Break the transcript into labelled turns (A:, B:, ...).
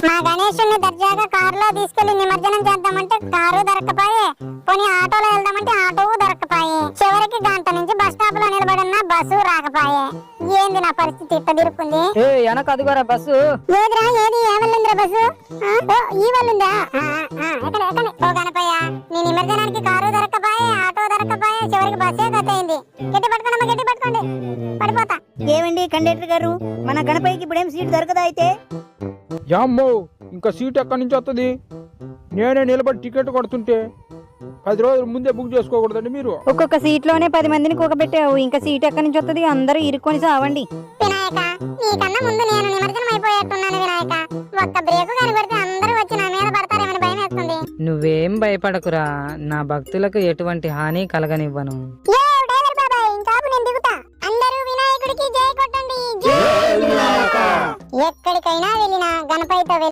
A: మా గణేశుని దర్జాగా కారులో తీసుకెళ్లి నిమజ్జనం చేద్దామంటే కారు దొరకపాయే, పోనీ ఆటోలో వెళ్దామంటే ఆటో దొరకపాయే, చివరికి గంట నుంచి బస్ స్టాప్ లో నిలబడిన బస్సు రాకపాయే. ఏంది నా పరిస్థితి ఇట్ట తిరుక్కుంది?
B: వెనక అదిగోరా బస్సు.
A: ఏదిరా ఏది ఏ వల్లుందిరా బస్సు? ఈ వల్లుందా? ఎక్కడ ఓ గణపయ్య, నీ నిమజ్జనానికి కారు దొరకపాయే, ఆటో దొరకపాయే, చివరికి బస్సే గతయింది. గట్టి పట్టుకోండి, గట్టి పట్టుకోండి, పడిపోతా.
C: ఏమండి కండక్టర్ గారు, మన గణపయ్యకి ఇప్పుడేం సీట్ దొరకదా అయితే?
D: యామ్మో, ఇంకా సీట్ ఎక్కడి నుంచి వస్తుంది? నేనే నిలబడి టికెట్ కొడుతుంటే 10 రోజుల ముందే బుక్ చేసుకోకూడదండి మీరు?
C: ఒక్కొక్క సీట్ లోనే 10 మందిని కూకబెట్టావు, ఇంకా సీట్ ఎక్కడి నుంచి వస్తుంది? అందరూ ఇరుక్కొని సావండి.
A: వినాయక, నీకన్నా ముందు నేను నిమజ్జనం అయిపోయేట్టున్నాను వినాయక. ఒక్క బ్రేకు కనబడితే అందరూ వచ్చి నా మీద పడతారేమని భయం వేస్తుంది.
B: నువ్వేం భయపడకురా, నా భక్తులకు ఎటువంటి హాని కలగనివ్వను.
A: నేను దిగుతా. అందరూ వినాయకుడికి జై కొట్టండి. ఎక్కడికైనా వెళ్ళినా గణపతితో